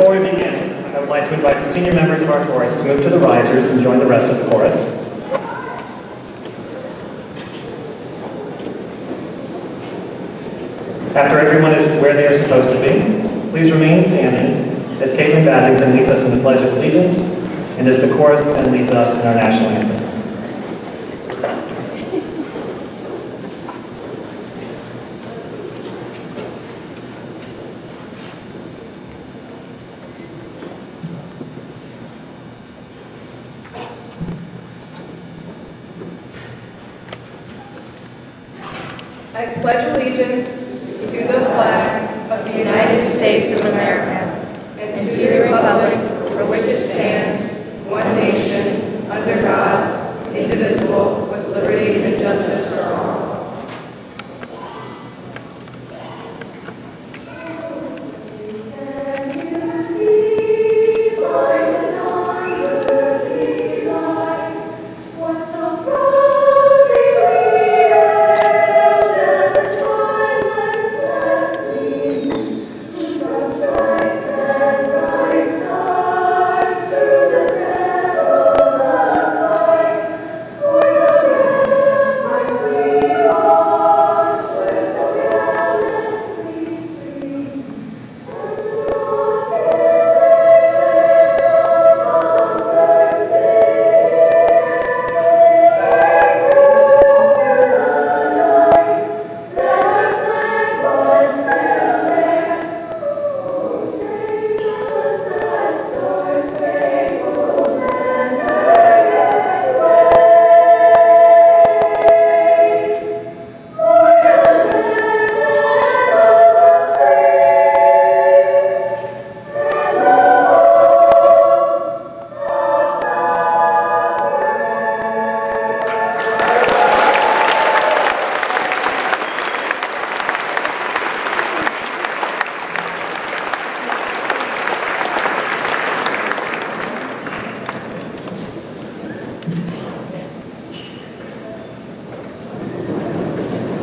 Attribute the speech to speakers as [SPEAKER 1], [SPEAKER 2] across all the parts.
[SPEAKER 1] Before we begin, I would like to invite the senior members of our chorus to move to the risers and join the rest of the chorus. After everyone is where they are supposed to be, please remain standing as Caitlin Basington leads us in the Pledge of Allegiance and as the chorus then leads us in our national anthem.
[SPEAKER 2] I pledge allegiance to the flag of the United States of America and to the republic for which it stands, one nation, under God, indivisible, with liberty and justice for all.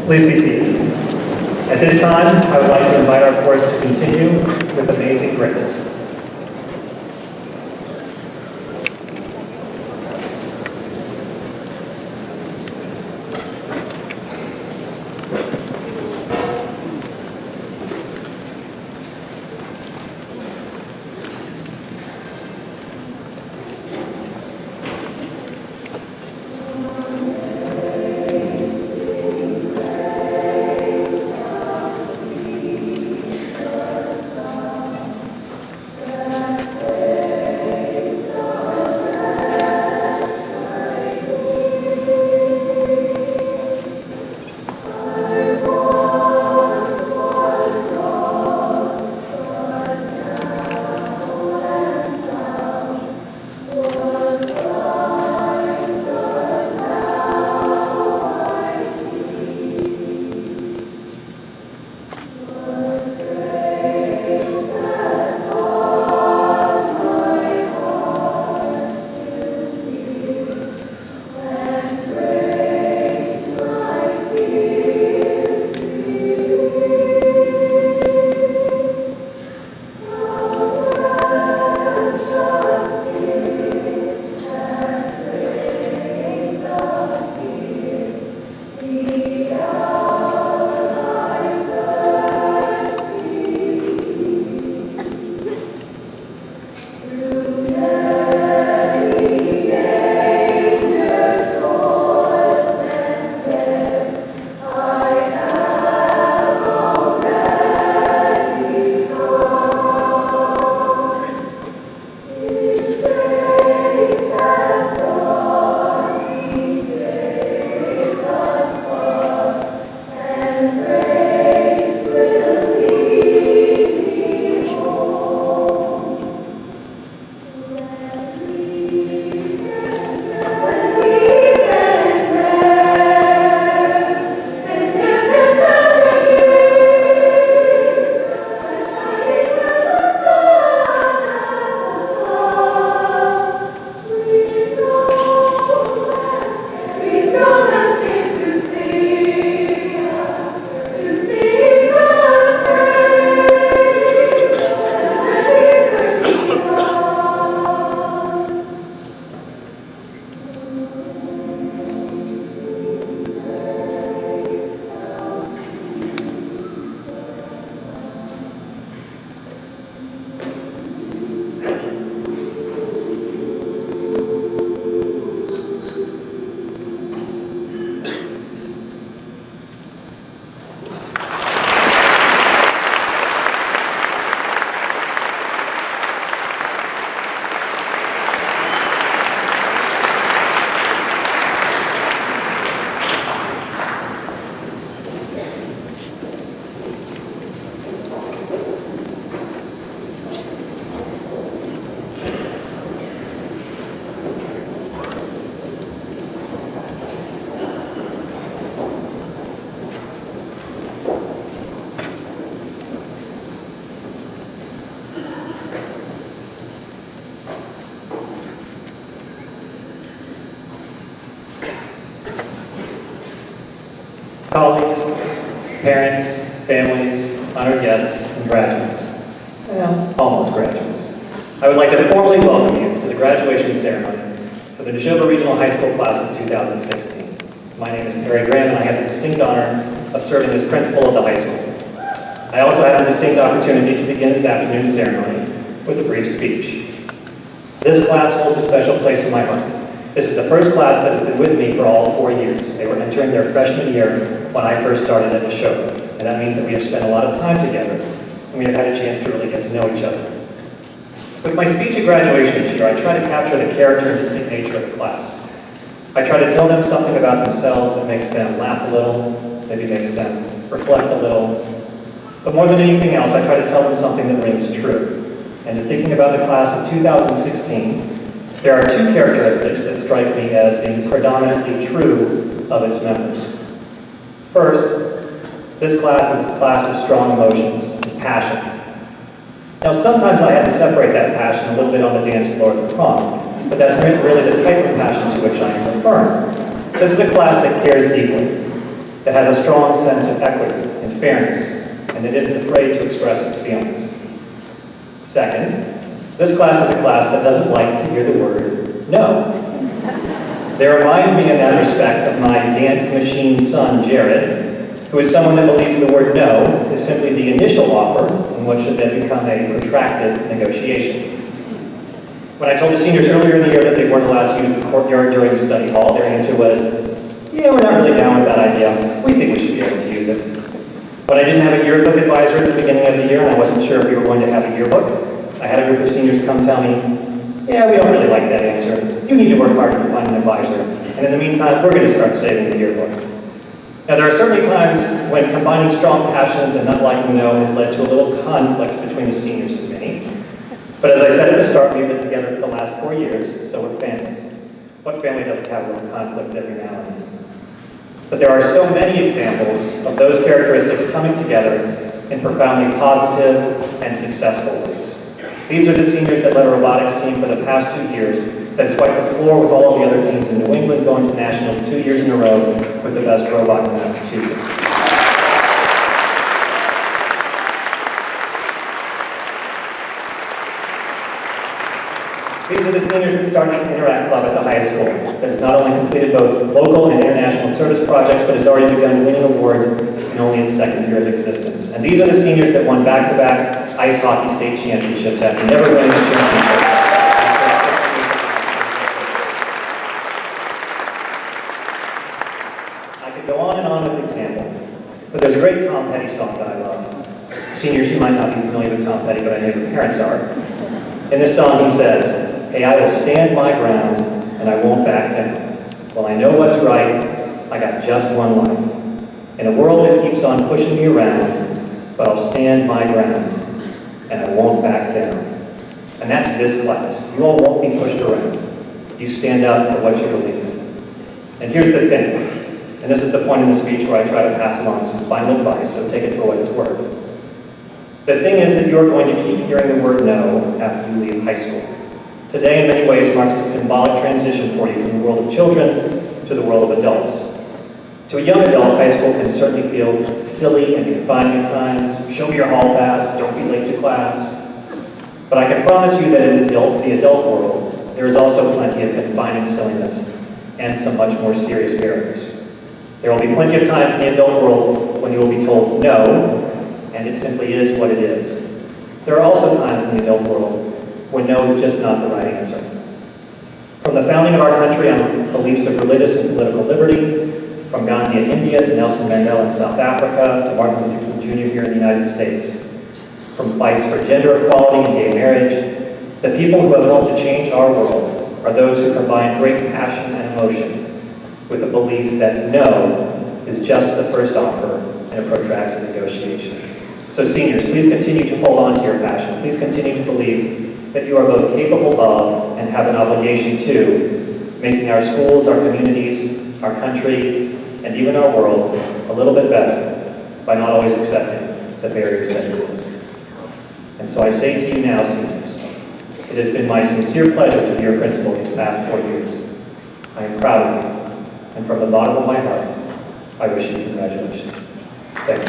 [SPEAKER 1] Please be seated. At this time, I would like to invite our chorus to continue with Amazing Grace. parents, families, honored guests, and graduates. Well, almost graduates. I would like to formally welcome you to the graduation ceremony for the Nashoba Regional High School class of 2016. My name is Harry Graham, and I have the distinct honor of serving as principal of the high school. I also have the distinct opportunity to begin this afternoon's ceremony with a brief speech. This class holds a special place in my heart. This is the first class that has been with me for all 4 years. They were entering their freshman year when I first started at Nashoba, and that means that we have spent a lot of time together, and we have had a chance to really get to know each other. With my speech at graduation each year, I try to capture the character and distinct nature of the class. I try to tell them something about themselves that makes them laugh a little, maybe makes them reflect a little, but more than anything else, I try to tell them something that rings true. And in thinking about the class of 2016, there are two characteristics that strike me as being predominantly true of its members. First, this class is a class of strong emotions and passion. Now, sometimes I have to separate that passion a little bit on the dance floor at the prom, but that's really the type of passion to which I am referring. This is a class that cares deeply, that has a strong sense of equity and fairness, and that isn't afraid to express its feelings. Second, this class is a class that doesn't like to hear the word no. They remind me in that respect of my dance machine son, Jared, who is someone that believes the word no is simply the initial offer in what should then become a protracted negotiation. When I told the seniors earlier in the year that they weren't allowed to use the courtyard during study hall, their answer was, yeah, we're not really down with that idea. We think we should be able to use it. When I didn't have a yearbook advisor at the beginning of the year and I wasn't sure if we were going to have a yearbook, I had a group of seniors come tell me, yeah, we don't really like that answer. You need to work harder to find an advisor. And in the meantime, we're going to start saving the yearbook. Now, there are certainly times when combining strong passions and not liking no has led to a little conflict between the seniors and me. But as I said at the start, we've been together for the last 4 years, so we're family. What family doesn't have a little conflict every now and then? But there are so many examples of those characteristics coming together in profoundly positive and successful ways. These are the seniors that led a robotics team for the past 2 years that has wiped the floor with all of the other teams in New England, going to nationals 2 years in a row with the best robot in Massachusetts. These are the seniors that started an Interact Club at the high school that has not only completed both local and international service projects, but has already begun winning awards in only its second year of existence. And these are the seniors that won back-to-back ice hockey state championships after never winning a championship. I could go on and on with examples, but there's a great Tom Petty song that I love. Seniors, you might not be familiar with Tom Petty, but I know your parents are. In this song he says, hey, I will stand my ground and I won't back down. Well, I know what's right, I got just one life. In a world that keeps on pushing me around, but I'll stand my ground and I won't back down. And that's this class. You all won't be pushed around. You stand up for what you believe in. And here's the thing, and this is the point in the speech where I try to pass along some final advice, so take it for what it's worth. The thing is that you're going to keep hearing the word no after you leave high school. Today, in many ways, marks the symbolic transition for you from the world of children to the world of adults. To a young adult, high school can certainly feel silly and confining at times. Show me your hall pass, don't be late to class. But I can promise you that in the adult world, there is also plenty of confining silliness and some much more serious barriers. There will be plenty of times in the adult world when you will be told no, and it simply is what it is. There are also times in the adult world when no is just not the right answer. From the founding of our country on beliefs of religious and political liberty, from Gandhi in India to Nelson Mandela in South Africa to Martin Luther King Jr. here in the United States, from fights for gender equality and gay marriage, the people who have helped to change our world are those who combine great passion and emotion with a belief that no is just the first offer in a protracted negotiation. So seniors, please continue to hold on to your passion. Please continue to believe that you are both capable of and have an obligation to making our schools, our communities, our country, and even our world a little bit better by not always accepting the barriers that exist. And so I say to you now, seniors, it has been my sincere pleasure to be your principal these past 4 years. I am proud of you, and from the bottom of my heart, I wish you congratulations. Thank you.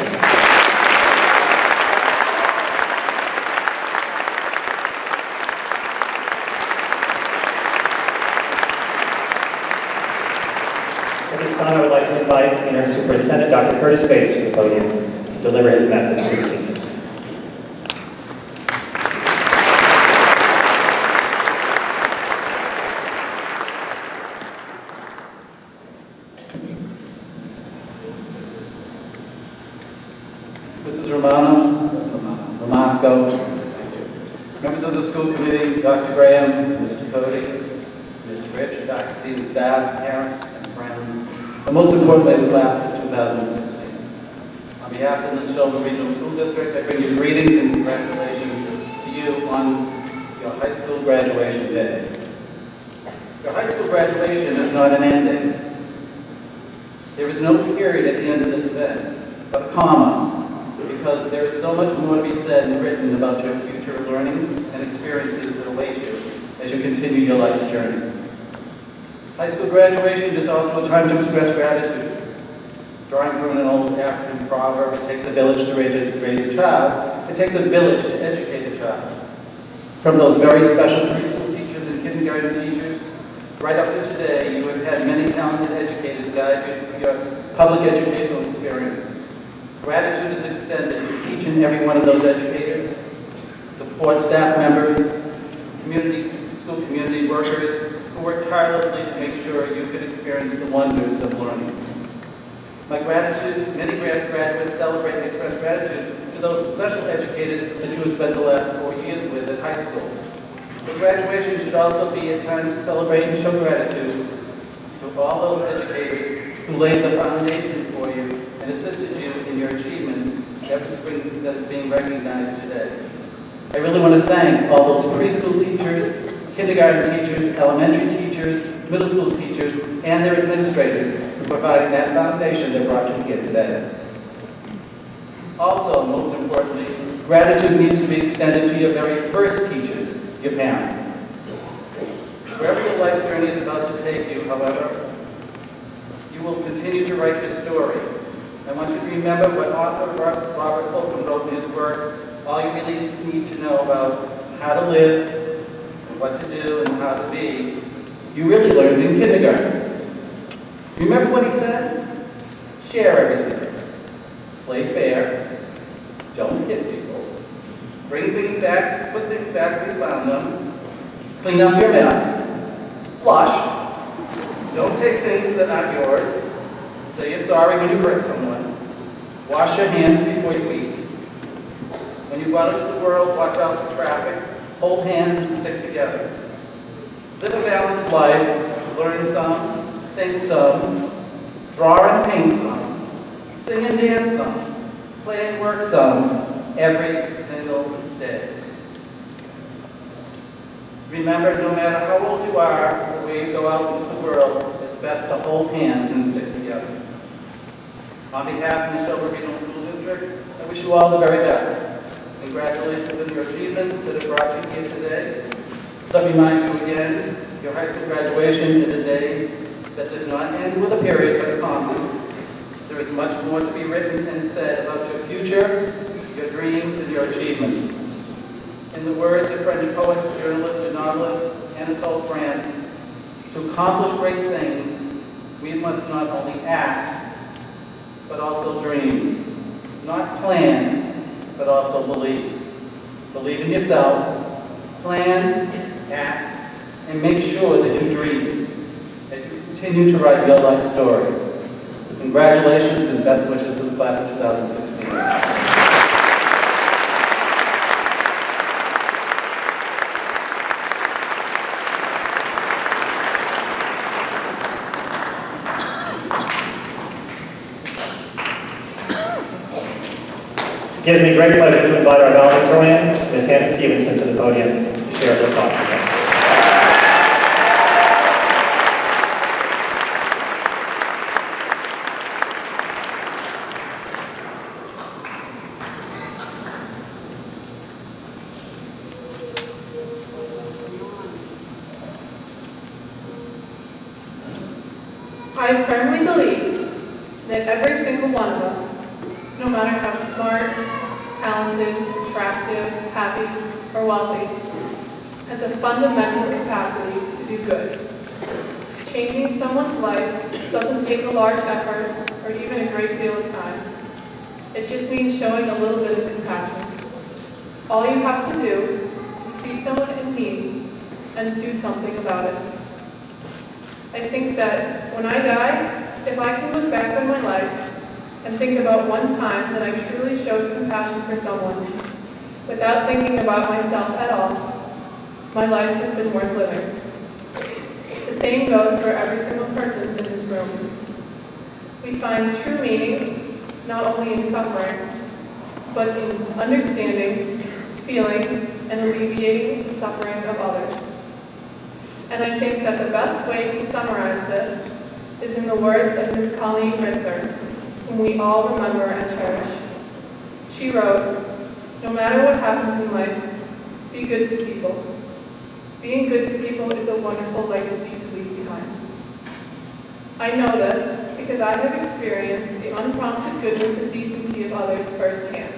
[SPEAKER 1] At this time, I would like to invite Interim Superintendent Dr. Curtis Bates to the podium to deliver his message to the seniors.
[SPEAKER 3] Mrs. Romasco, members of the school committee, Dr. Graham, Mr. Cody, Ms. Rich, faculty and staff, parents and friends, and most importantly, the class of 2016. On behalf of the Nashoba Regional School District, I bring you greetings and congratulations to you on your high school graduation day. Your high school graduation is not an ending. There is no period at the end of this event, but a comma, because there is so much more to be said and written about your future learning and experiences that await you as you continue your life's journey. High school graduation is also a time to express gratitude. Drawing from an old African proverb, it takes a village to raise a child. It takes a village to educate a child. From those very special preschool teachers and kindergarten teachers, right up to today, you have had many talented educators guide you through your public educational experience. Gratitude is extended to each and every one of those educators, support staff members, school community workers who work tirelessly to make sure you could experience the wonders of learning. My gratitude, many graduates celebrate and express gratitude to those special educators that you have spent the last 4 years with at high school. But graduation should also be a time to celebrate and show gratitude to all those educators who laid the foundation for you and assisted you in your achievements that is being recognized today. I really want to thank all those preschool teachers, kindergarten teachers, elementary teachers, middle school teachers, and their administrators for providing that foundation that brought you here today. Also, most importantly, gratitude needs to be extended to your very first teachers, your parents. Wherever your life's journey is about to take you, however, you will continue to write your story. I want you to remember what author Robert Fulton wrote in his work, All You Really Need to Know About How to Live, and What to Do, and How to Be. You really learned in kindergarten. Remember what he said? Share everything. Play fair. Don't hit people. Bring things back, put things back where you found them. Clean up your mess. Flush. Don't take things that aren't yours. Say you're sorry when you hurt someone. Wash your hands before you eat. When you go out into the world, watch out for traffic. Hold hands and stick together. Live a balanced life. Learn some, think some, draw and paint some, sing and dance some, play and work some, every single day. Remember, no matter how old you are or where you go out into the world, it's best to hold hands and stick together. On behalf of the Nashoba Regional School District, I wish you all the very best. Congratulations on your achievements that have brought you here today. Let me remind you again, your high school graduation is a day that does not end with a period but a comma. There is much more to be written and said about your future, your dreams, and your achievements. In the words of French poet, journalist, and novelist Anatole France, to accomplish great things, we must not only act, but also dream. Not plan, but also believe. Believe in yourself, plan, act, and make sure that you dream as you continue to write your life story. Congratulations and best wishes to the class of 2016.
[SPEAKER 1] It gives me great pleasure to invite our valedictorian, Ms. Hannah Stevenson, to the podium to share her thoughts with us.
[SPEAKER 2] I firmly believe that every single one of us
[SPEAKER 4] no matter how smart, talented, attractive, happy, or wealthy, has a fundamental capacity to do good. Changing someone's life doesn't take a large effort or even a great deal of time. It just means showing a little bit of compassion. All you have to do is see someone in need and do something about it. I think that when I die, if I can look back on my life and think about one time that I truly showed compassion for someone without thinking about myself at all, my life has been worth living. The same goes for every single person in this room. We find true meaning not only in suffering, but in understanding, feeling, and alleviating the suffering of others. And I think that the best way to summarize this is in the words of Miss Colleen Ritzer, whom we all remember and cherish. She wrote, "No matter what happens in life, be good to people. Being good to people is a wonderful legacy to leave behind." I know this because I have experienced the unprompted goodness and decency of others firsthand.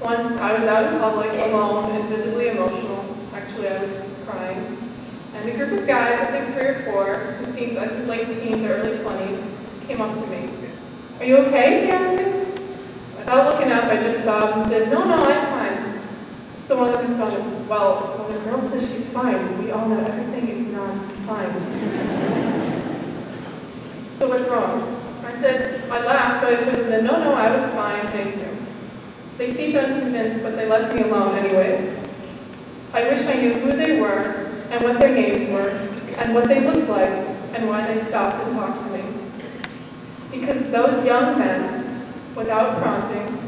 [SPEAKER 4] Once I was out in public, alone and visibly emotional. Actually, I was crying. And a group of guys, I think 3 or 4, who seemed like late teens or early 20s, came up to me. "Are you okay?" he asked me. Without looking up, I just sobbed and said, "No, I'm fine." So one of them responded, "Well, when a girl says she's fine, we all know everything is not fine." "So what's wrong?" I laughed, but I should have been, no, I was fine, thank you." They seemed unconvinced, but they left me alone anyways. I wish I knew who they were, and what their names were, and what they looked like, and why they stopped and talked to me. Because those young men, without prompting,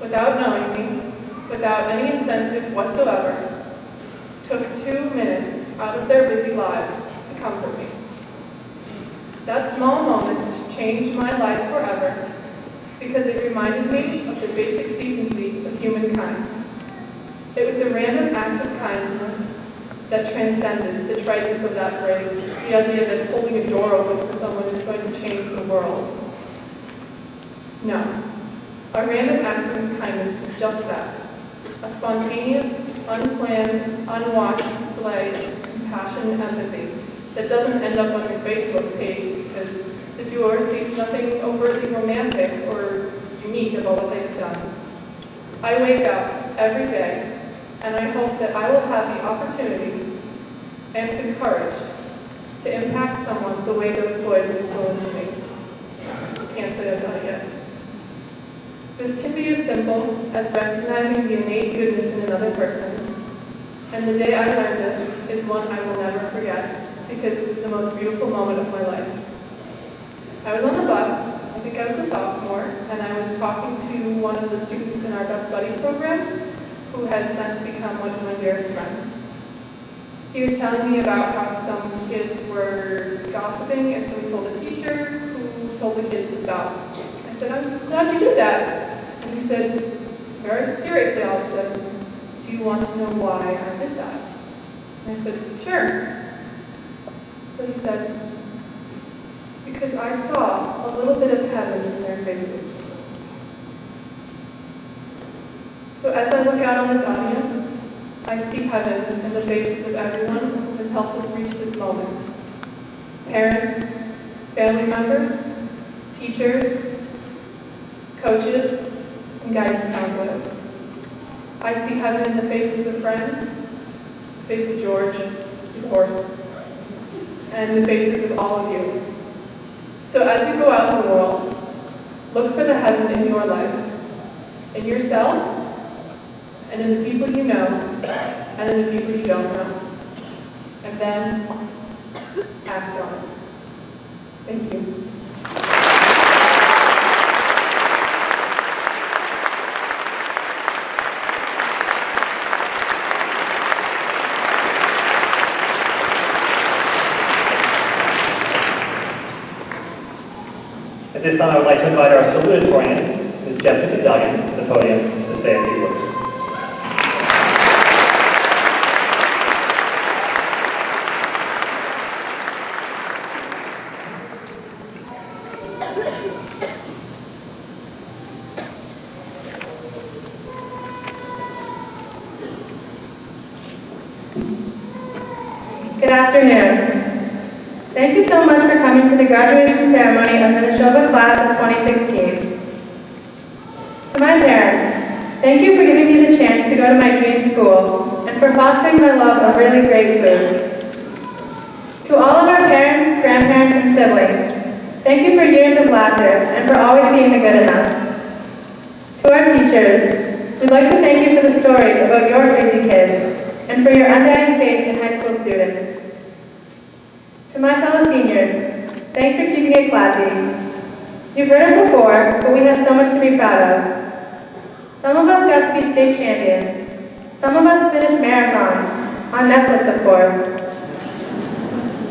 [SPEAKER 4] without knowing me, without any incentive whatsoever, took 2 minutes out of their busy lives to comfort me. That small moment changed my life forever because it reminded me of the basic decency of humankind. It was a random act of kindness that transcended the triteness of that phrase, the idea that holding a door open for someone is going to change the world. No, a random act of kindness is just that, a spontaneous, unplanned, unwatched display of compassion and empathy that doesn't end up on your Facebook page because the doer sees nothing overtly romantic or unique about what they've done. I wake up every day and I hope that I will have the opportunity and the courage to impact someone the way those boys influenced me. Can't say I've done it yet. This can be as simple as recognizing the innate goodness in another person, and the day I learned this is one I will never forget because it was the most beautiful moment of my life. I was on the bus, I think I was a sophomore, and I was talking to one of the students in our Best Buddies program, who has since become one of my dearest friends. He was telling me about how some kids were gossiping, and so he told a teacher who told the kids to stop. I said, "I'm glad you did that." And he said, very seriously all of a sudden, "Do you want to know why I did that?" And I said, "Sure." So he said, "Because I saw a little bit of heaven in their faces." So as I look out on this audience, I see heaven in the faces of everyone who has helped us reach this moment. Parents, family members, teachers, coaches, and guidance counselors. I see heaven in the faces of friends, the face of George, he's a horse, and the faces of all of you. So as you go out in the world, look for the heaven in your life, in yourself, and in the people you know, and in the people you don't know. And then act on it. Thank you.
[SPEAKER 1] At this time, I would like to invite our salutatorian, Ms. Jessica Duggan, to the podium to say a few words.
[SPEAKER 5] afternoon. Thank you so much for coming to the graduation ceremony of the Nashoba class of 2016. To my parents, thank you for giving me the chance to go to my dream school and for fostering my love of really great food. To all of our parents, grandparents, and siblings, thank you for years of laughter and for always seeing the good in us. To our teachers, we'd like to thank you for the stories about your crazy kids and for your undying faith in high school students. To my fellow seniors, thanks for keeping it classy. You've heard it before, but we have so much to be proud of. Some of us got to be state champions. Some of us finished marathons, on Netflix of course.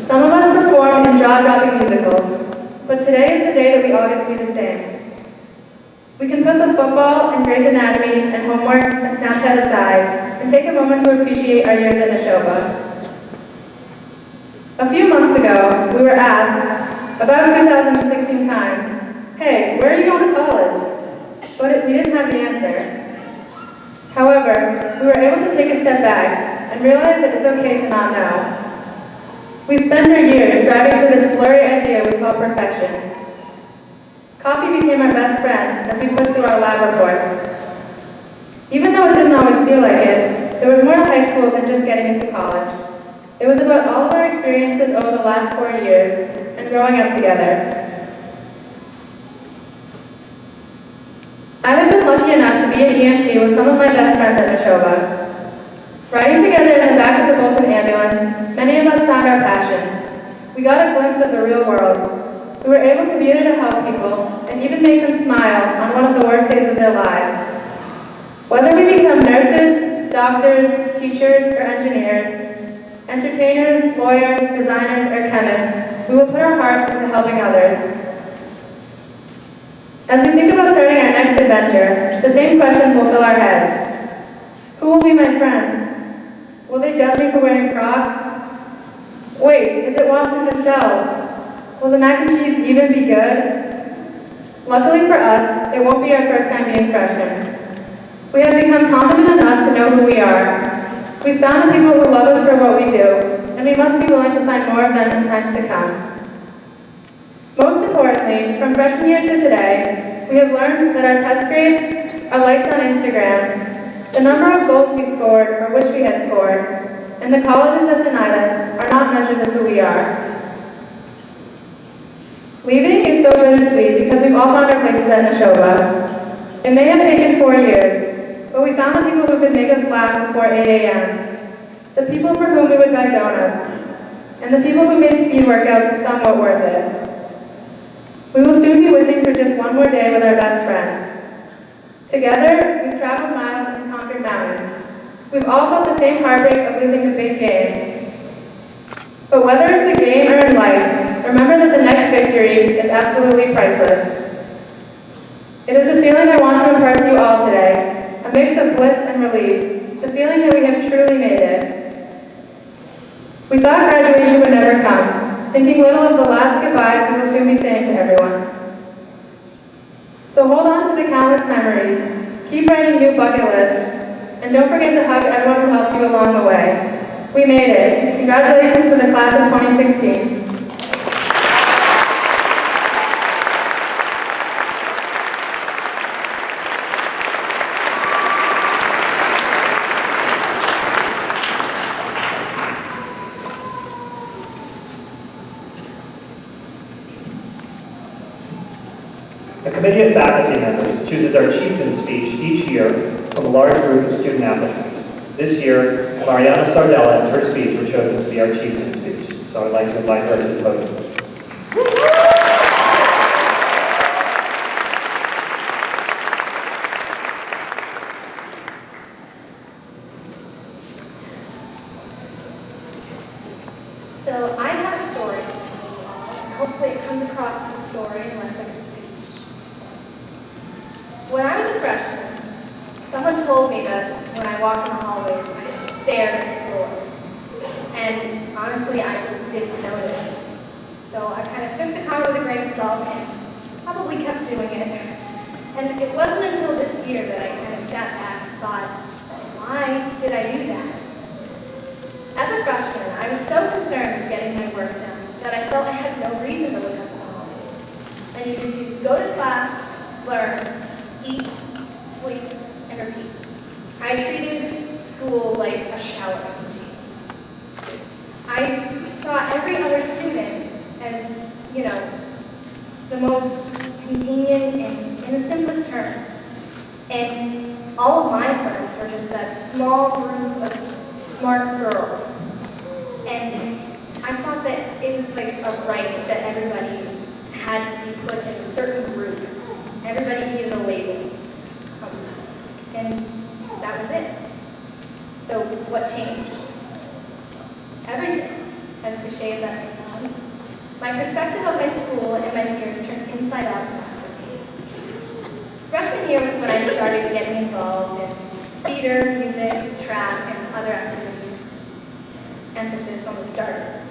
[SPEAKER 5] Some of us performed in jaw-dropping musicals, but today is the day that we all get to be the same. We can put the football and Grey's Anatomy and homework and Snapchat aside and take a moment to appreciate our years at Nashoba. A few months ago, we were asked, about 2016 times, hey, where are you going to college? But we didn't have the answer. However, we were able to take a step back and realize that it's okay to not know. We've spent our years striving for this blurry idea we call perfection. Coffee became our best friend as we pushed through our lab reports. Even though it didn't always feel like it, there was more to high school than just getting into college. It was about all of our experiences over the last 4 years and growing up together. I have been lucky enough to be an EMT with some of my best friends at Nashoba. Riding together in the back of the Bolton ambulance, many of us found our passion. We got a glimpse of the real world. We were able to be there to help people and even make them smile on one of the worst days of their lives. Whether we become nurses, doctors, teachers, or engineers, entertainers, lawyers, designers, or chemists, we will put our hearts into helping others. As we think about starting our next adventure, the same questions will fill our heads. Who will be my friends? Will they judge me for wearing Crocs? Wait, is it Washington shells? Will the mac and cheese even be good? Luckily for us, it won't be our first time being freshmen. We have become confident enough to know who we are. We've found the people who love us for what we do, and we must be willing to find more of them in times to come. Most importantly, from freshman year to today, we have learned that our test grades, our likes on Instagram, the number of goals we scored or wish we had scored, and the colleges that denied us are not measures of who we are. Leaving is so bittersweet because we've all found our places at Nashoba. It may have taken 4 years, but we found the people who could make us laugh before 8 a.m., the people for whom we would buy donuts, and the people who made speed workouts somewhat worth it. We will soon be wishing for just one more day with our best friends. Together, we've traveled miles and conquered mountains. We've all felt the same heartbreak of losing the big game. But whether it's a game or in life, remember that the next victory is absolutely priceless. It is a feeling I want to impart to you all today, a mix of bliss and relief, the feeling that we have truly made it. We thought graduation would never come, thinking little of the last goodbyes we will soon be saying to everyone. So hold on to the countless memories, keep writing new bucket lists, and don't forget to hug everyone who helped you along the way. We made it. Congratulations to the class of 2016.
[SPEAKER 1] A committee of faculty members chooses our chieftain speech each year from a large group of student applicants. This year, Mariana Sardella and her speech were chosen to be our chieftain speech, so I'd like to invite her to the podium.
[SPEAKER 6] So I have a story to tell you all, and hopefully it comes across as a story and less like a speech. When I was a freshman, someone told me that when I walked in the hallways, I stared at the floors. And honestly, I didn't notice. So I kind of took the comment with a grain of salt and probably kept doing it. And it wasn't until this year that I kind of sat back and thought, why did I do that? As a freshman, I was so concerned with getting my work done that I felt I had no reason to look up in the hallways. I needed to go to class, learn, eat, sleep, and repeat. I treated school like a shower routine. I saw every other student as, the most convenient and in the simplest terms. And all of my friends were just that small group of smart girls. And I thought that it was like a right that everybody had to be put in a certain group. Everybody needed a label. And that was it. So what changed? Everything, as cliche as that may sound. My perspective of my school and my peers turned inside out and backwards. Freshman year was when I started getting involved in theater, music, track, and other activities. Emphasis on the starter.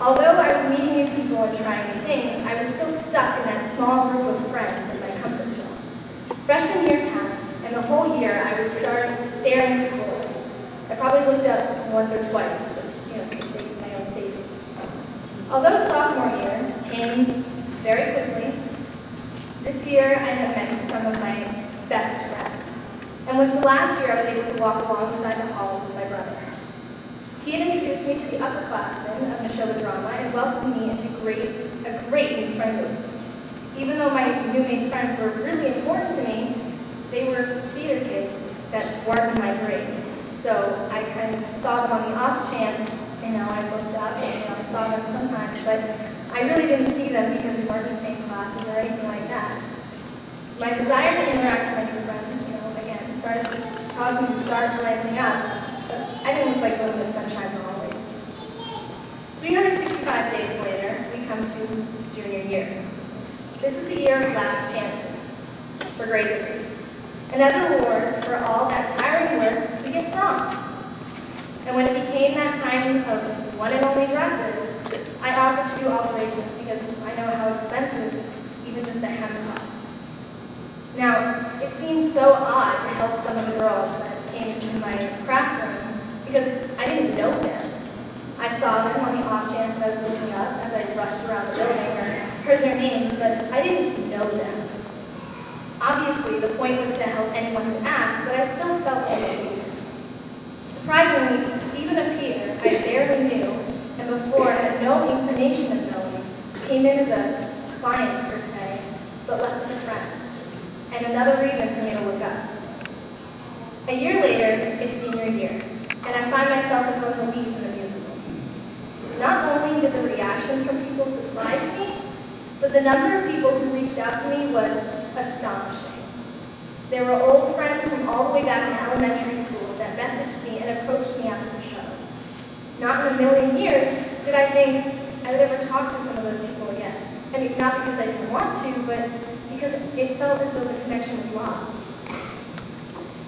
[SPEAKER 6] Although I was meeting new people and trying new things, I was still stuck in that small group of friends in my comfort zone. Freshman year passed, and the whole year I was staring at the floor. I probably looked up once or twice, just for my own safety. Although sophomore year came very quickly, this year I had met some of my best friends, and was the last year I was able to walk alongside the halls with my brother. He had introduced me to the upperclassmen of Nashoba drama and welcomed me into a great new friend group. Even though my new-made friends were really important to me, they were theater kids that weren't in my grade. So I kind of saw them on the off chance, I looked up and I saw them sometimes, but I really didn't see them because we weren't in the same classes or anything like that. My desire to interact with my new friends, again, caused me to start glancing up. I didn't look like little Miss Sunshine always. 365 days later, we come to junior year. This was the year of last chances, for grades at least. And as a reward for all that tiring work, we get prom. And when it became that time of one and only dresses, I offered to do alterations because I know how expensive even just a hem costs. Now, it seems so odd to help some of the girls that came into my craft room because I didn't know them. I saw them on the off chance that I was looking up as I rushed around the building or heard their names, but I didn't know them. Obviously, the point was to help anyone who asked, but I still felt a little weird. Surprisingly, even a peer I barely knew, and before had no inclination of knowing, came in as a client per se, but left as a friend. And another reason for me to look up. A year later, it's senior year, and I find myself as one of the leads in the musical. Not only did the reactions from people surprise me, but the number of people who reached out to me was astonishing. There were old friends from all the way back in elementary school that messaged me and approached me after the show. Not in a million years did I think I would ever talk to some of those people again. I mean, not because I didn't want to, but because it felt as though the connection was lost.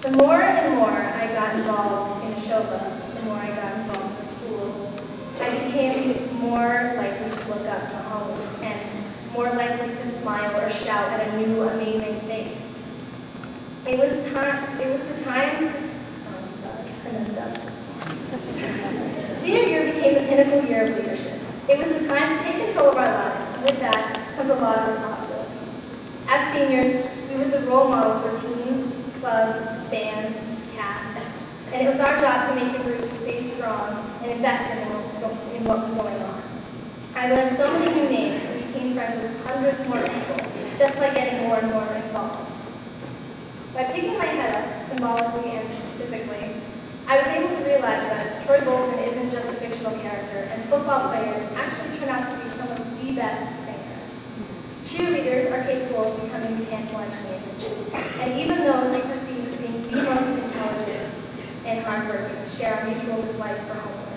[SPEAKER 6] The more and more I got involved in Nashoba, the more I got involved in the school, I became more likely to look up in the hallways and more likely to smile or shout at a new, amazing face. It was the time, I'm sorry, I messed up. Senior year became the pinnacle year of leadership. It was the time to take control of our lives, and with that comes a lot of responsibility. As seniors, we were the role models for teams, clubs, bands, casts, and it was our job to make the group stay strong and invest in what was going on. I learned so many new names and became friends with hundreds more people just by getting more and more involved. By picking my head up, symbolically and physically, I was able to realize that Troy Bolton isn't just a fictional character, and football players actually turn out to be some of the best singers. Cheerleaders are capable of becoming mechanical engineers, and even those I perceive as being the most intelligent and hardworking share a mutual dislike for homework.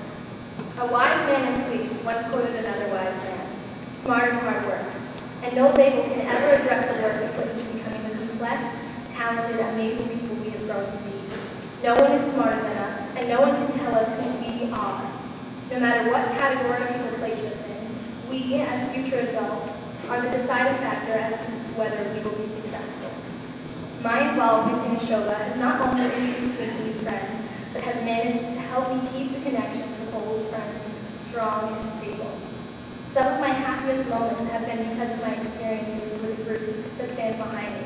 [SPEAKER 6] A wise man in fleece once quoted another wise man, "Smart is hard work," and no label can ever address the work we put into becoming the complex, talented, amazing people we have grown to be. No one is smarter than us, and no one can tell us who we are. No matter what category people place us in, we, as future adults, are the deciding factor as to whether we will be successful. My involvement in Nashoba has not only introduced me to new friends, but has managed to help me keep the connections with old friends strong and stable. Some of my happiest moments have been because of my experiences with the group that stands behind me.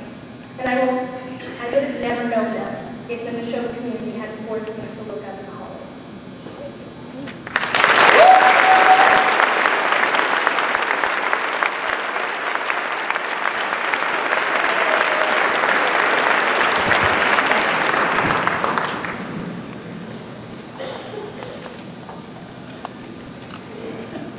[SPEAKER 6] And I would have never known them if the Nashoba community hadn't forced me to look up in the hallways.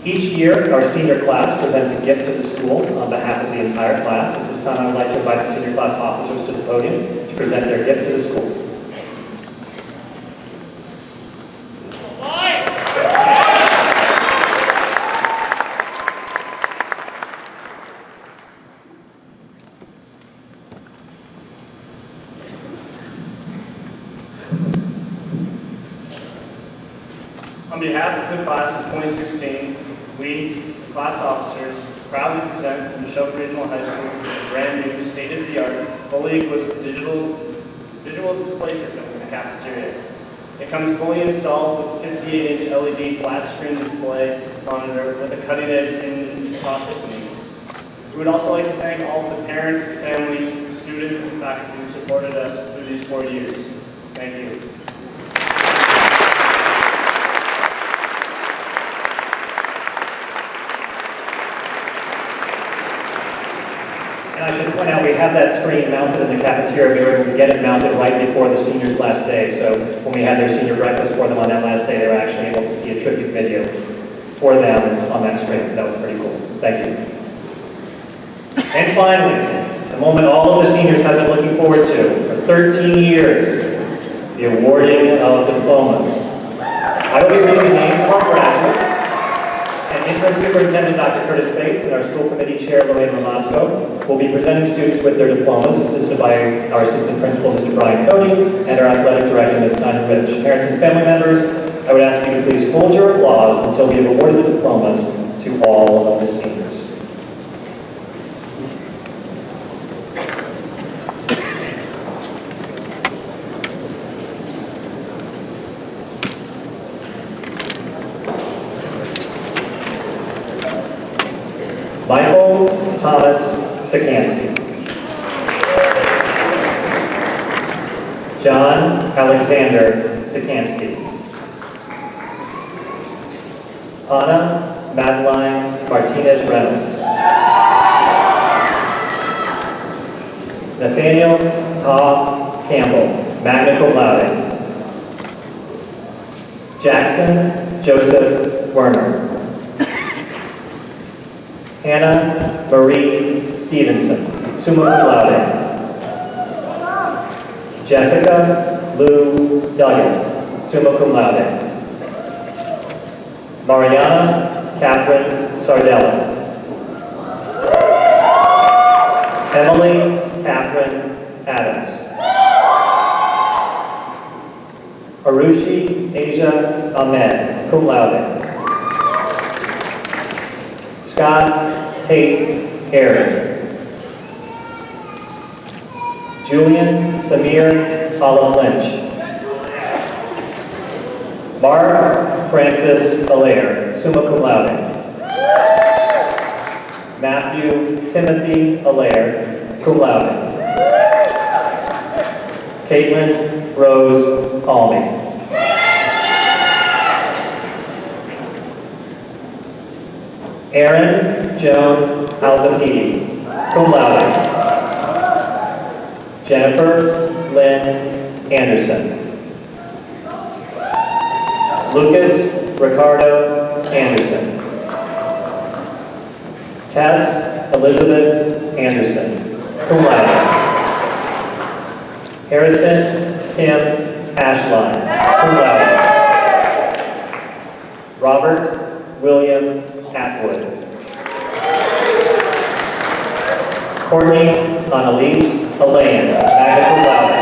[SPEAKER 1] Each year, our senior class presents a gift to the school on behalf of the entire class. At this time, I would like to invite the senior class officers to the podium to present their gift to the school.
[SPEAKER 7] On behalf of the class of 2016, we, the class officers, proudly present to Nashoba Regional High School a brand new, state-of-the-art, fully equipped visual display system in the cafeteria. It comes fully installed with a 58-inch LED flat-screen display monitor with a cutting-edge image processing unit. We would also like to thank all of the parents, families, students, and faculty who supported us through these 4 years. Thank you.
[SPEAKER 1] And I should point out, we have that screen mounted in the cafeteria. We were able to get it mounted right before the seniors' last day. So when we had their senior breakfast for them on that last day, they were actually able to see a tribute video for them on that screen. So that was pretty cool. Thank you. And finally, the moment all of the seniors have been looking forward to for 13 years, the awarding of diplomas. I will be reading the names of our graduates. And Interim Superintendent Dr. Curtis Bates and our school committee chair, Lorraine Ramasco, will be presenting students with their diplomas, assisted by our assistant principal, Mr. Brian Cody, and our athletic director, Ms. Tanya Rich. Parents and family members, I would ask you to please hold your applause until we have awarded the diplomas to all of the seniors. Michael Thomas Sikansky. John Alexander Sikansky. Anna Madeline Martinez Reynolds. Nathaniel Todd Campbell, magna cum laude. Jackson Joseph Werner. Hannah Marie Stevenson, summa cum laude. Jessica Lou Duggan, summa cum laude. Mariana Catherine Sardella. Emily Catherine Adams. Arushi Asia Ahmed, cum laude. Scott Tate Aaron. Julian Samir Olive Lynch. Mark Francis Allaire, summa cum laude. Matthew Timothy Allaire, cum laude. Caitlin Rose Almy. Erin Joan Alzapidi, cum laude. Jennifer Lynn Anderson. Lucas Ricardo Anderson. Tess Elizabeth Anderson, cum laude. Harrison Kim Ashline, cum laude. Robert William Atwood. Courtney Annalise Elaine, magna cum laude.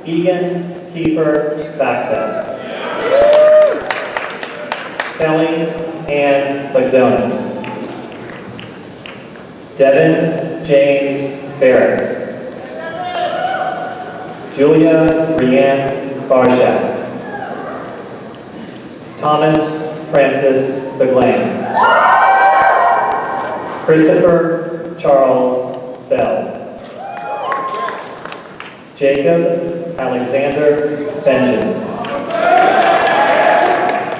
[SPEAKER 1] Egan Kiefer Bacta. Kelly Ann McDonough. Devin James Barrett. Julia Brianne Barshak. Thomas Francis Beglain. Christopher Charles Bell. Jacob Alexander Benjamin.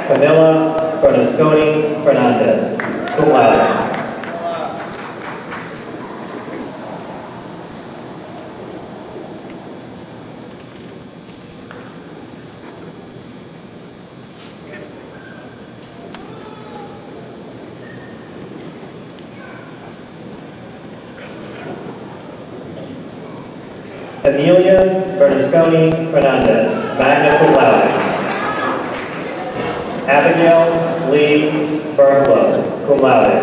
[SPEAKER 1] Camilla Bernasconi Fernandez, cum laude. Amelia Bernasconi Fernandez, magna cum laude. Abigail Lee Berklow, cum laude.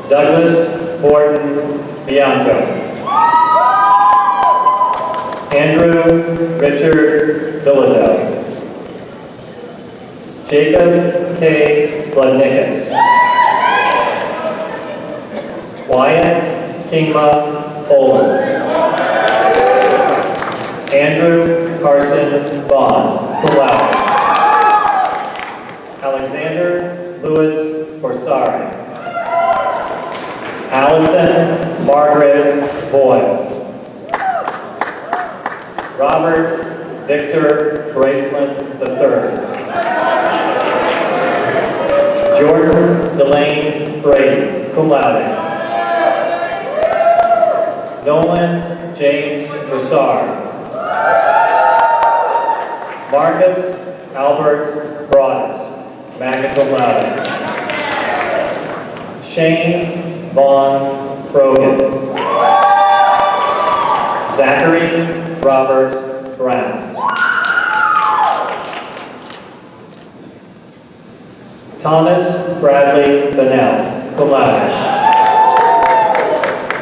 [SPEAKER 1] Douglas Morton Bianco. Andrew Richard Bilodeau. Jacob K. Vladnikas. Wyatt Kingma Owens. Andrew Carson Bond, cum laude. Alexander Louis Borsari. Allison Margaret Boyle. Robert Victor Braceland III. Jordan Delane Brady, cum laude. Nolan James Broussard. Marcus Albert Broadus, magna cum laude. Shane Vaughn Brogan. Zachary Robert Brown. Thomas Bradley Bennell, cum laude.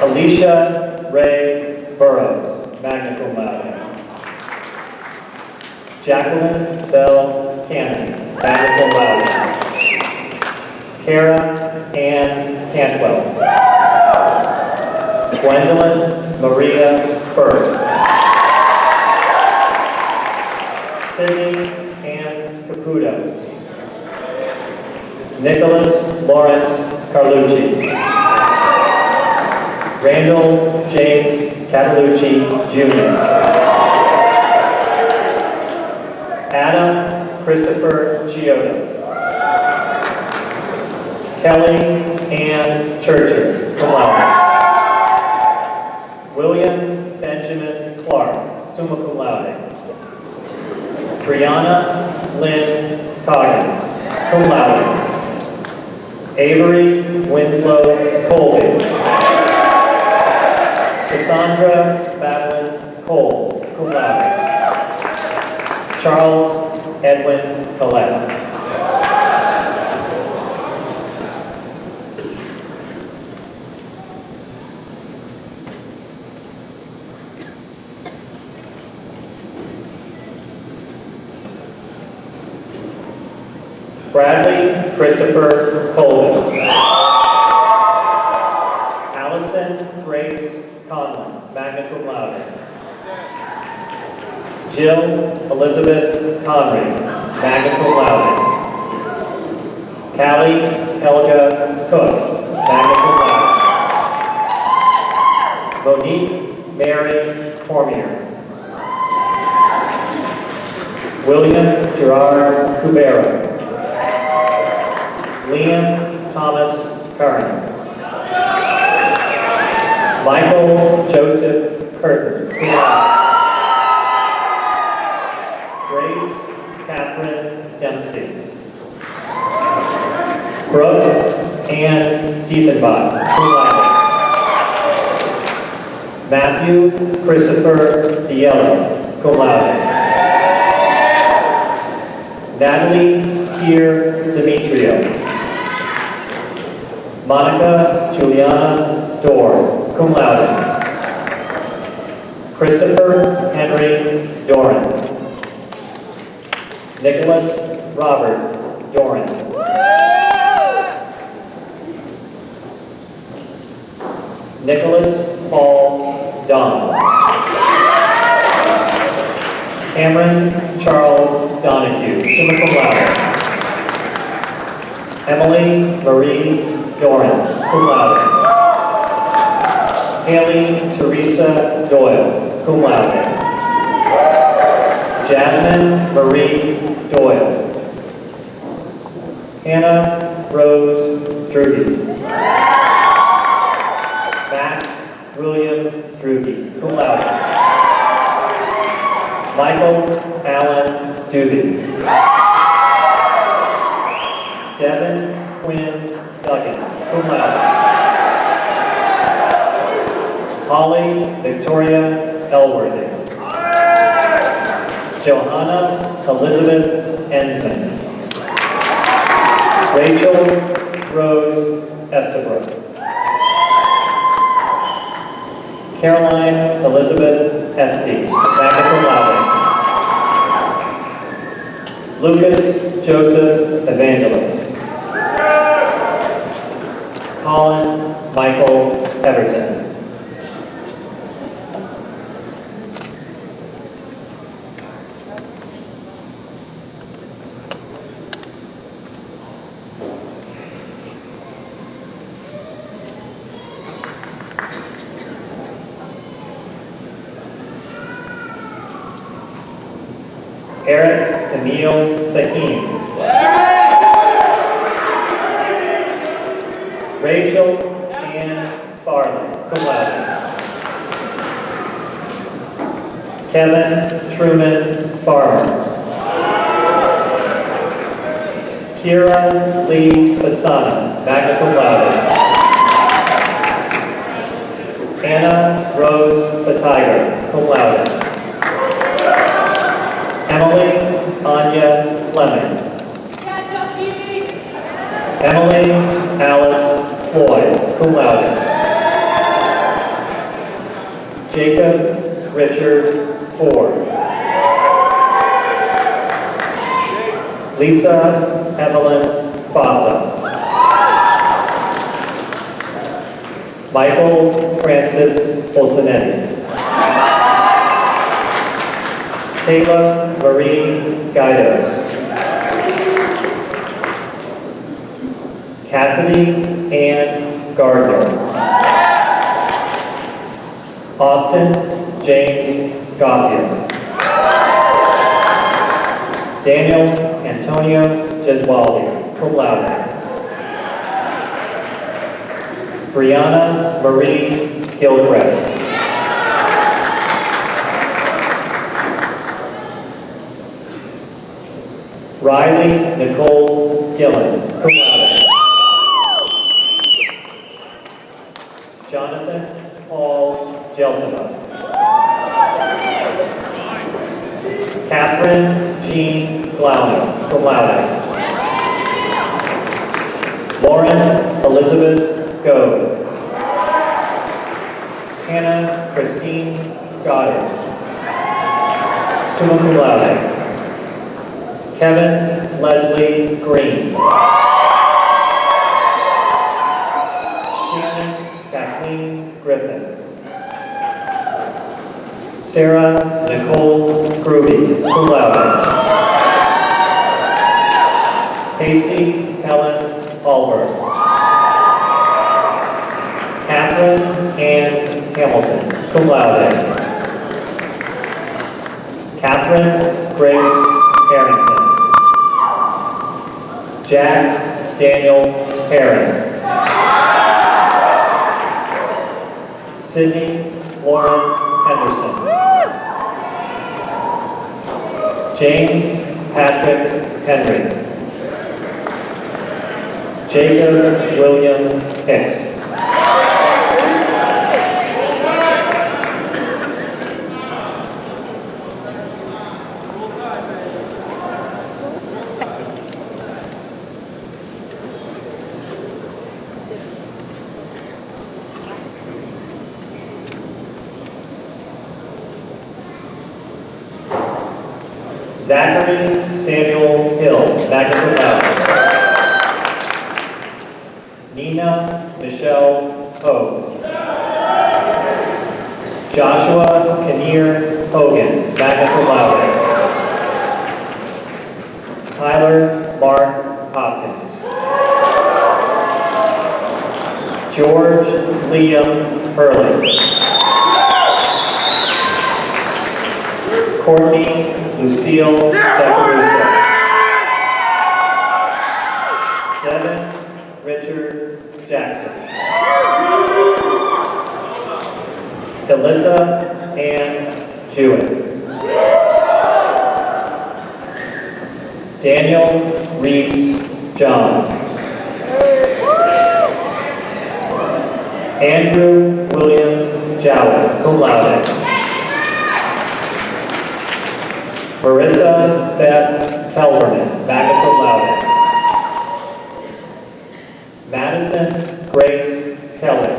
[SPEAKER 1] Alicia Ray Burrows, magna cum laude. Jacqueline Bell Cannon, magna cum laude. Kara Ann Cantwell. Gwendolyn Maria Burke. Sydney Ann Caputo. Nicholas Lawrence Carlucci. Randall James Catalucci Jr. Adam Christopher Chioda. Kelly Ann Churcher, cum laude. William Benjamin Clark, summa cum laude. Brianna Lynn Coggins, cum laude. Avery Winslow Colby. Cassandra Madeline Cole, cum laude. Charles Edwin Collette. Bradley Christopher Colvin. Allison Grace Conlon, magna cum laude. Jill Elizabeth Conry, magna cum laude. Callie Helga Cook, magna cum laude. Monique Mary Cormier. William Gerard Cubero. Liam Thomas Curran. Michael Joseph Curtin. Grace Catherine Dempsey. Brooke Ann Diefenbach, cum laude. Matthew Christopher Diello, cum laude. Natalie Kier Demetrio. Monica Juliana Dorr, cum laude. Christopher Henry Doran. Nicholas Robert Doran. Nicholas Paul Dunn. Cameron Charles Donahue, summa cum laude. Emily Marie Doran, cum laude. Haley Teresa Doyle, cum laude. Jasmine Marie Doyle. Hannah Rose Drugy. Max William Drugy, cum laude. Michael Allen Doobie. Devin Quinn Duggan, cum laude. Holly Victoria Elworthy. Johanna Elizabeth Ensman. Rachel Rose Estabrook. Caroline Elizabeth Esty, magna cum laude. Lucas Joseph Evangelist. Colin Michael Everton. Eric Emil Fahim. Rachel Ann Farley, cum laude. Kevin Truman Farmer. Kira Lee Fasana, magna cum laude. Anna Rose Fatiger, cum laude. Emily Anya Fleming. Emily Alice Floyd, cum laude. Jacob Richard Ford. Lisa Evelyn Fossa. Michael Francis Fulcinetti. Kayla Marie Guidos. Cassidy Ann Gardner. Austin James Gothia. Daniel Antonio Gesualdi, cum laude. Brianna Marie Gilchrist. Riley Nicole Gillen, cum laude. Jonathan Paul Geltima. Catherine Jean Glauny, cum laude. Lauren Elizabeth Goad. Hannah Christine Goddard, summa cum laude. Kevin Leslie Green. Shannon Kathleen Griffin. Sarah Nicole Gruby, cum laude. Casey Helen Alberg. Catherine Ann Hamilton, cum laude. Catherine Grace Harrington. Jack Daniel Herring. Sydney Lauren Henderson. James Patrick Henry. Jacob William Hicks. Zachary Samuel Hill, magna cum laude. Nina Michelle Hogue. Joshua Kinnear Hogan, magna cum laude. Tyler Mark Hopkins. George Liam Hurley. Courtney Lucille Decaruso. Devin Richard Jackson. Alyssa Ann Jewett. Daniel Reese Johns. Andrew William Jowett, cum laude. Marissa Beth Kelberman, magna cum laude. Madison Grace Kelly.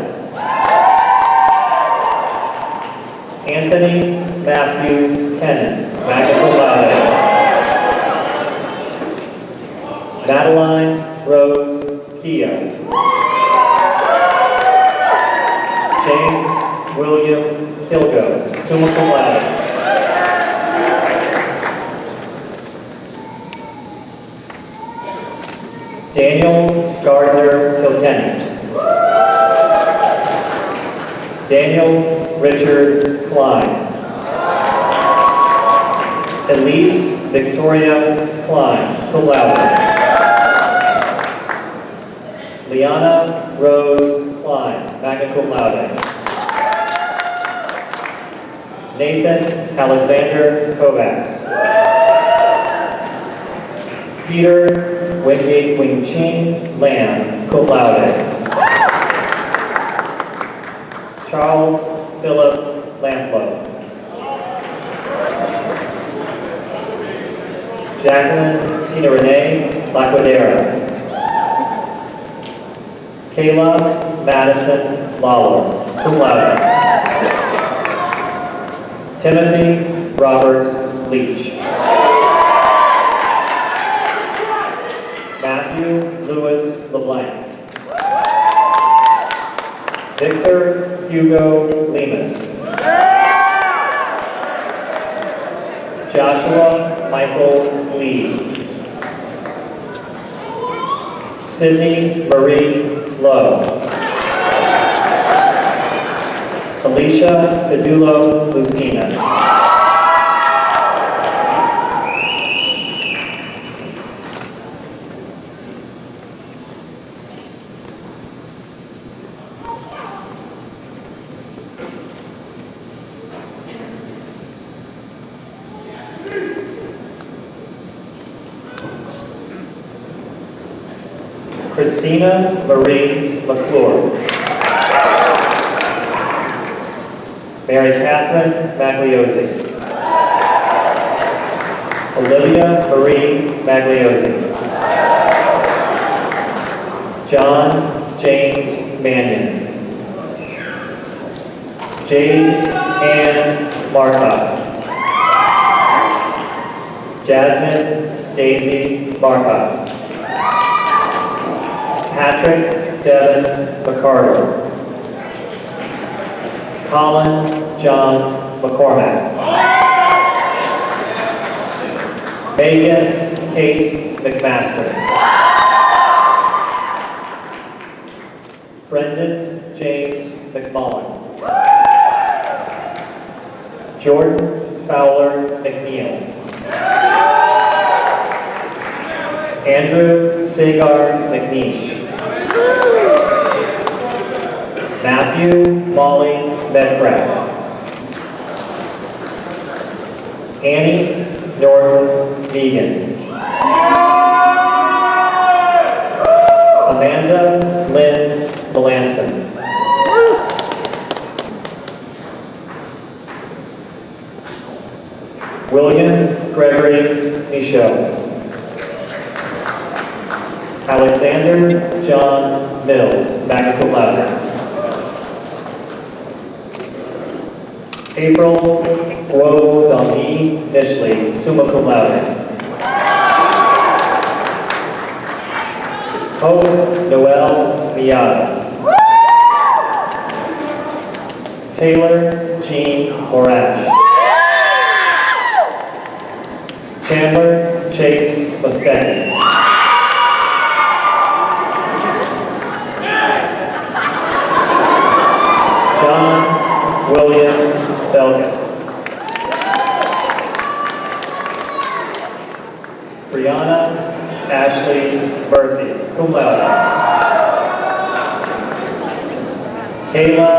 [SPEAKER 1] Anthony Matthew Kennan, magna cum laude. Madeline Rose Keogh. James William Kilgo, summa cum laude. Daniel Gardner Kilkenny. Daniel Richard Klein. Elise Victoria Klein, cum laude. Liana Rose Klein, magna cum laude. Nathan Alexander Kovacs. Peter Wingate Wing-Ching Lam, cum laude. Charles Philip Lamplow. Jacqueline Tina Renee Laquadera. Kayla Madison Lawler, cum laude. Timothy Robert Leach. Matthew Lewis LeBlanc. Victor Hugo Lemus. Joshua Michael Lee. Sydney Marie Lowe. Alicia Fidulo Lucina. Christina Marie McClure. Mary Catherine Magliozzi. Olivia Marie Magliozzi. John James Mannion. Jade Ann Marcotte. Jasmine Daisy Marcotte. Patrick Devin McCarter. Colin John McCormack. Megan Kate McMaster. Brendan James McMullen. Jordan Fowler McNeil. Andrew Sagar McNeish. Matthew Molly Medcraft. Annie Norton Vegan. Amanda Lynn Melanson. William Gregory Michaud. Alexander John Mills, magna cum laude. April Guo Dongyi Nishley, summa cum laude. Hope Noel Miata. Taylor Jean Morash. Chandler Chase Mustecki. John William Belgas. Brianna Ashley Murphy, cum laude. Kayla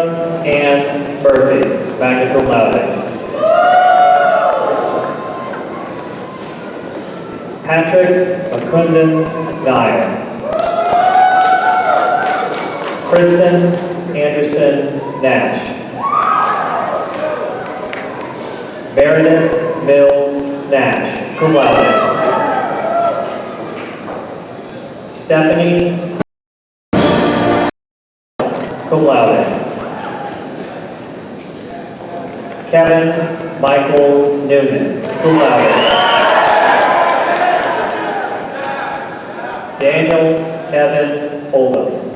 [SPEAKER 1] Ann Murphy, magna cum laude. Patrick Akundan Nair. Kristen Anderson Nash. Meredith Mills Nash, cum laude. Stephanie cum laude. Kevin Michael Newman, cum laude. Daniel Kevin Oldham.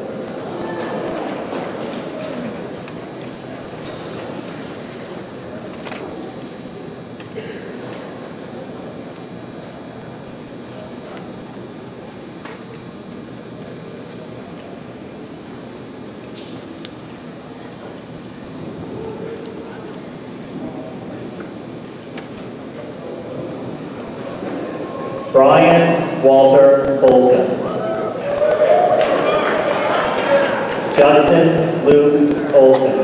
[SPEAKER 1] Brian Walter Olson. Justin Luke Olson.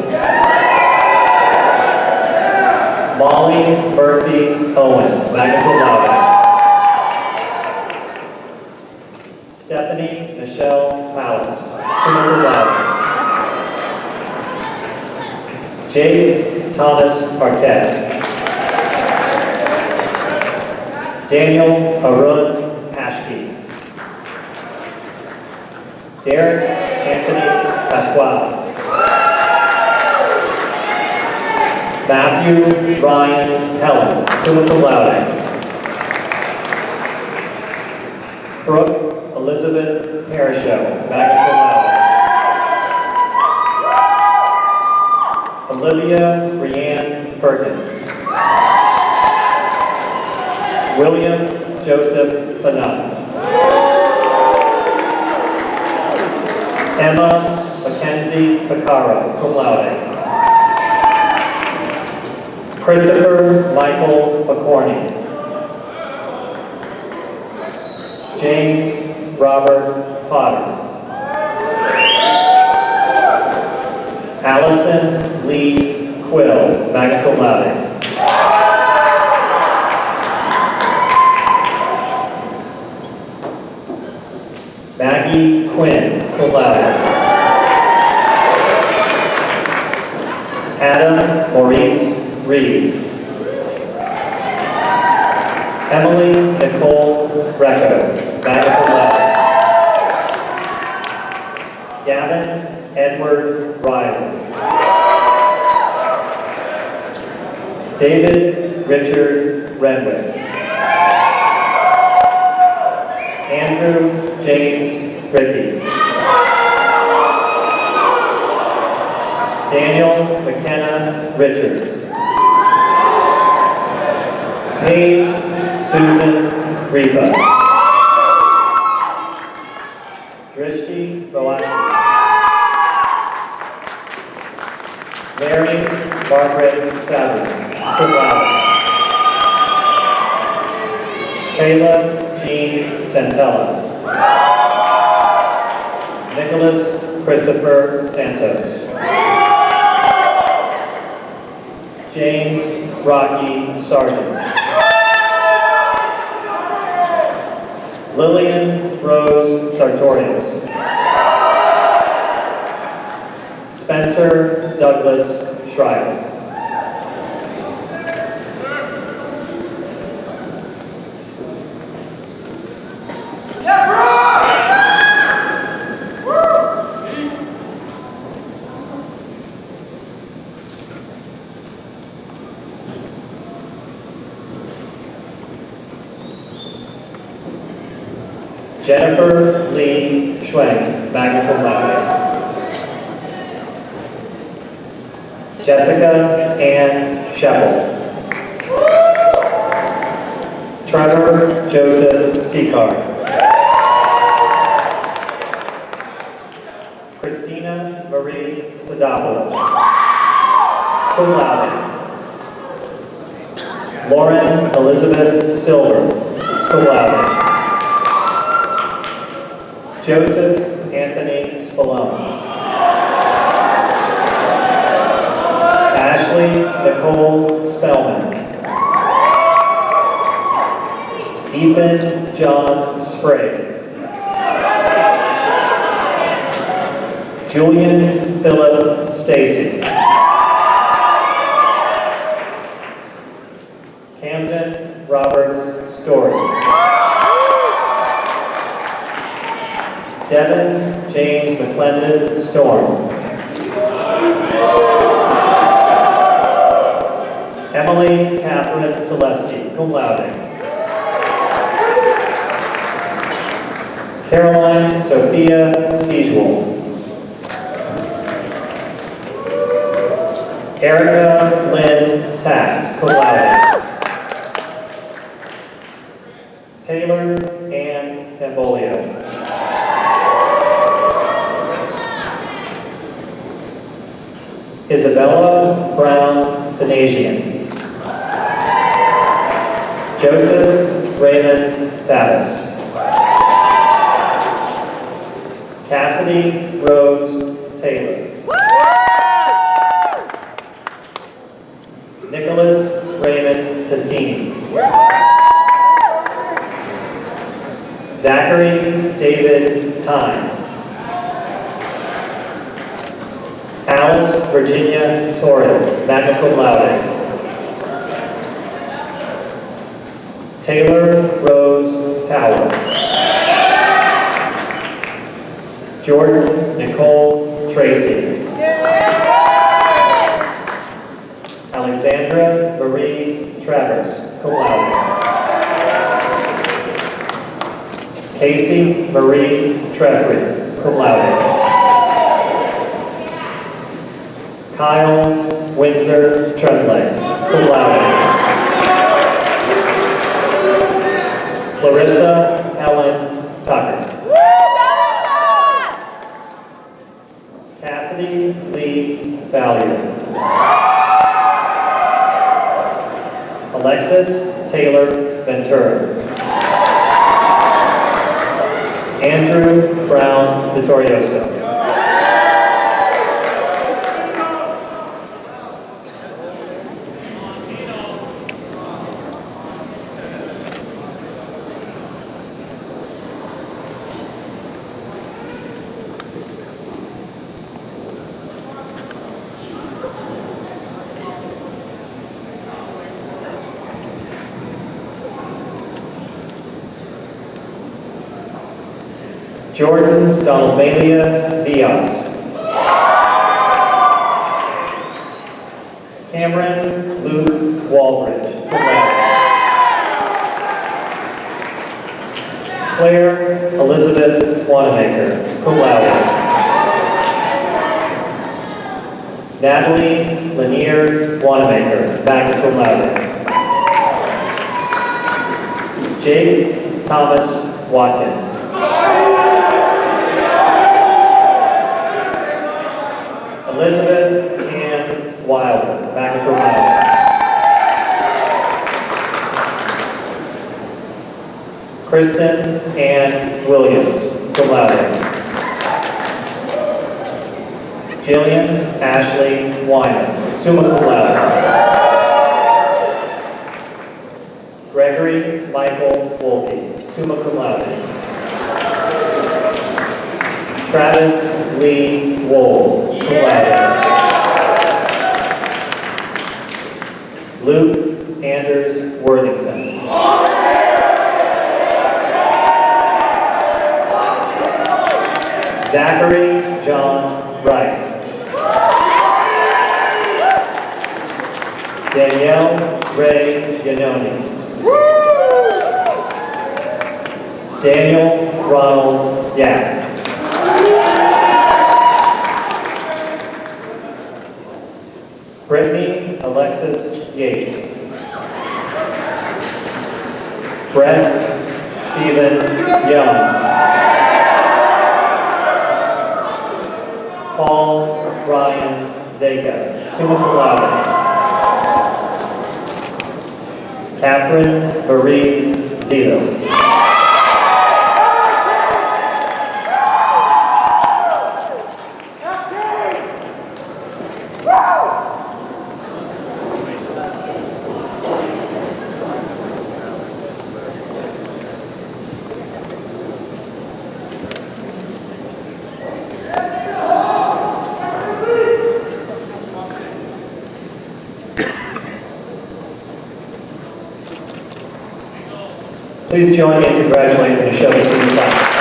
[SPEAKER 1] Molly Murphy Owen, magna cum laude. Stephanie Michelle Palace, summa cum laude. Jake Thomas Arquette. Daniel Arun Paschke. Derek Anthony Pasquale. Matthew Ryan Helen, summa cum laude. Brooke Elizabeth Parashow, magna cum laude. Olivia Brianne Perkins. William Joseph Fanuff. Emma Mackenzie Picaro, cum laude. Christopher Michael McCorney. James Robert Potter. Allison Lee Quill, magna cum laude. Maggie Quinn, cum laude. Adam Maurice Reed. Emily Nicole Recco, magna cum laude. Gavin Edward Riley. David Richard Renwick. Andrew James Rickey. Daniel McKenna Richards. Paige Susan Reba. Drishti Rowan. Mary Margaret Savage, cum laude. Kayla Jean Santella. Nicholas Christopher Santos. James Rocky Sargent. Lillian Rose Sartorius. Spencer Douglas Schreier. Jennifer Lee Schwenk, magna cum laude. Jessica Ann Sheppel. Trevor Joseph Seacard. Christina Marie Sadopoulos. Cum laude. Lauren Elizabeth Silver. Cum laude. Joseph Anthony Spallone. Ashley Nicole Spellman. Ethan John Sprague. Julian Philip Stacy. Camden Roberts Story. Devin James McClendon Storm. Emily Catherine Celesti, cum laude. Caroline Sophia Seijual. Erica Lynn Taft, cum laude. Taylor Ann Tambolio. Isabella Brown Tanasian. Joseph Raymond Tavis. Cassidy Rose Taylor. Nicholas Raymond Tassini. Zachary David Tyne. Alice Virginia Torres, magna cum laude. Taylor Rose Tower. Jordan Nicole Tracy. Alexandra Marie Travers, cum laude. Casey Marie Treffry, cum laude. Kyle Windsor Tremblay, cum laude. Clarissa Helen Tucker. Cassidy Lee Valier. Alexis Taylor Ventura. Andrew Brown Vittorioso. Jordan Donalmalia Diaz. Cameron Luke Walbridge. Claire Elizabeth Wanamaker, cum laude. Natalie Lanier Wanamaker, magna cum laude. Jake Thomas Watkins. Elizabeth Ann Wilder, magna cum laude. Kristen Ann Williams, cum laude. Jillian Ashley Wyman, summa cum laude. Gregory Michael Wolke, summa cum laude. Travis Lee Wold, cum laude. Luke Anders Worthington. Zachary John Wright. Danielle Ray Yanoni. Daniel Ronald Yap. Brittany Alexis Yates. Brett Stephen Young. Paul Ryan Zaka, summa cum laude. Catherine Marie Zito. Please join me in congratulating the Nashoba senior class.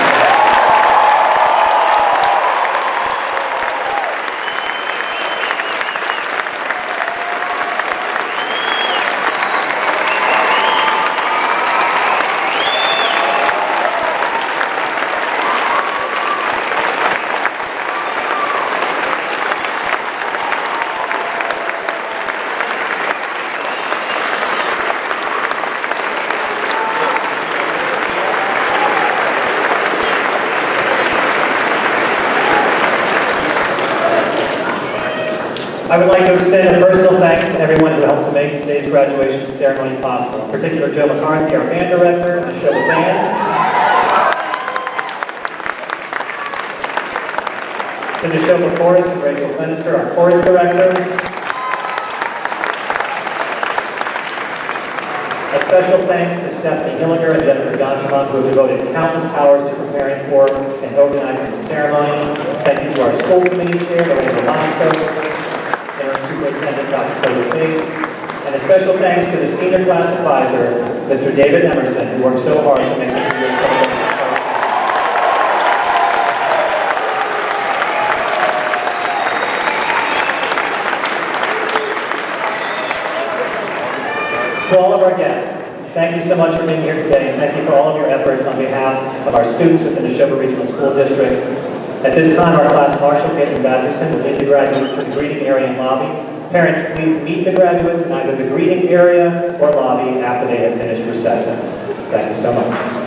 [SPEAKER 1] I would like to extend a personal thanks to everyone who helped to make today's graduation ceremony possible. In particular, Joe McCarthy, our band director, and the Nashoba band. The Nashoba chorus and Rachel Glenister, our chorus director. A special thanks to Stephanie Hilliger and Jennifer Donchevan, who have devoted countless hours to preparing for and organizing the ceremony. Thank you to our school committee chair, Lorraine Velasco, Interim Superintendent Dr. Curtis Biggs, and a special thanks to the senior class advisor, Mr. David Emerson, who worked so hard to make this year's celebration possible. To all of our guests, thank you so much for being here today, and thank you for all of your efforts on behalf of our students at the Nashoba Regional School District. At this time, our class marshal, Caitlin Basington, will lead the graduates to the greeting area and lobby. Parents, please meet the graduates in either the greeting area or lobby after they have finished recessing. Thank you so much.